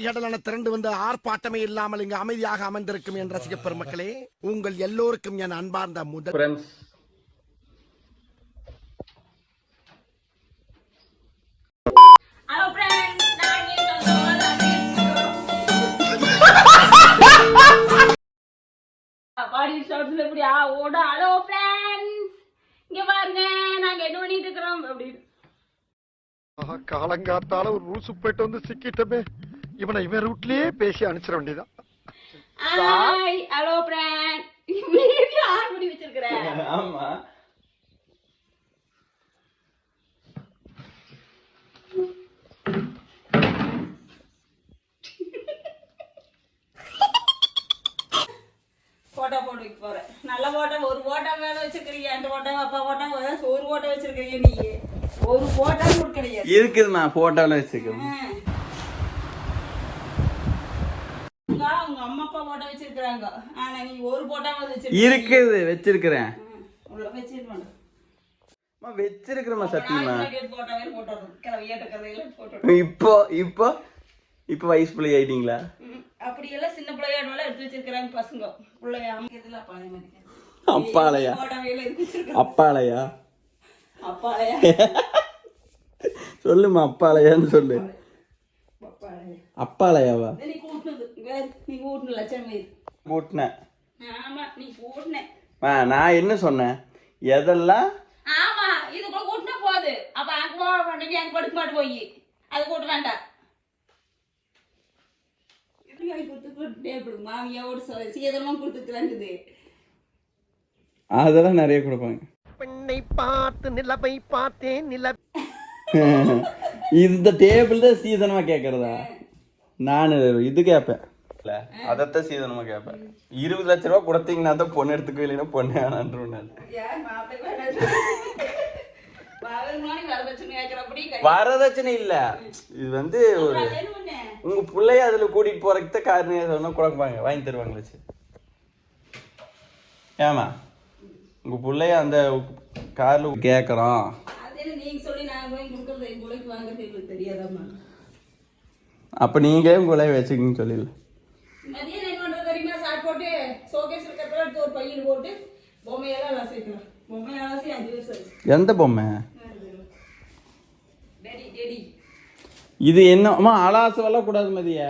கடலான திரண்டு வந்து ஆர்ப்பாட்டமே இல்லாமல் இங்கு அமைதியாக அமர்ந்திருக்கும் என் ரசிக பெருமக்களே, உங்கள் எல்லோருக்கும் என் அன்பார்ந்த முதல் காலங்காத்தால ஒரு ரூசு போயிட்டு வந்து சிக்கிட்டமே. இவனை இவன் ரூட்லயே பேசி அனுப்பிச்சிட வேண்டியதான். ஹலோ பிரான், வீடியோ ஆன் பண்ணி வச்சிருக்கேன். ஆமா, போட்டோ போட்டு வைக்க போறேன். நல்ல போட்டோ, ஒரு போட்டோ மேல வச்சிருக்கீங்க, அந்த போட்டோ அப்பா போட்டோ ஒரு போட்டோ வச்சிருக்கீங்க. நீ ஒரு போட்டோ கூட கிடையாது. இருக்குதுமா, போட்டோல வச்சிருக்கேன். உங்க அம்மா அப்பா போட்டோ வச்சிருக்காங்க, ஆனா நீ ஒரு போட்டோ வச்சிருக்க. இருக்குது, வச்சிருக்கிறேன். உள்ள வச்சிருக்கேன். வச்சிருக்கிறமா சத்தியமா. போட்டோ இப்போ இப்போ இப்போ வயசு பிள்ளை ஆயிட்டீங்களா? அப்படி எல்லாம் சின்ன பிள்ளையாடுவால எடுத்து வச்சிருக்காங்க பசங்க. பிள்ளைய அமைக்கிறதுல அப்பா மாதிரி அப்பாலையா? அப்பாலையா? அப்பாலையா? சொல்லுமா, அப்பாலையான்னு சொல்லு. அப்பாலையாவா? நீ கூட்டுனது வேற, நீ கூட்டுன லட்சம் கூட்டினேன். ஆமா, நீ கூட்டுன. நான் என்ன சொன்னேன்? எதெல்லாம்? ஆமா, இது கூட கூட்டினா போகுது. அப்ப அங்க போக மாட்டேங்க, அங்க படுக்க மாட்டு போய் அது கூட்ட வேண்டாம். மாமியாவோட சீதனமா கொடுத்துக்கிறாங்குது. அதெல்லாம் நிறைய கொடுப்பாங்க. பெண்ணை பார்த்து நிலவை பார்த்தேன் நில இந்த டேபிள் தான் சீதனமா கேட்கறதா? நான் இது கேட்பேன், அதத்தான் சீதனமா கேட்பேன். 20 லட்ச ரூபா கொடுத்தீங்கன்னா தான் பொண்ணு எடுத்துக்கோ, இல்லைன்னா பொண்ணு வேணான்றேன். வரதட்சணை இல்ல, இது வந்து ஒரு உங்க பிள்ளைய அதுல கூட்டிட்டு போறதுக்கு காரணம் சொன்னா கொடுப்பாங்க, வாங்கி தருவாங்களே. ஏமா உங்க பிள்ளைய அந்த கார்ல கேக்குறோம், அப்ப நீங்களே உங்க பிள்ளைய வச்சுக்கன்னு சொல்லல. எந்த பொம்மை இது? என்னமா அலாசு வரக்கூடாது மதிய.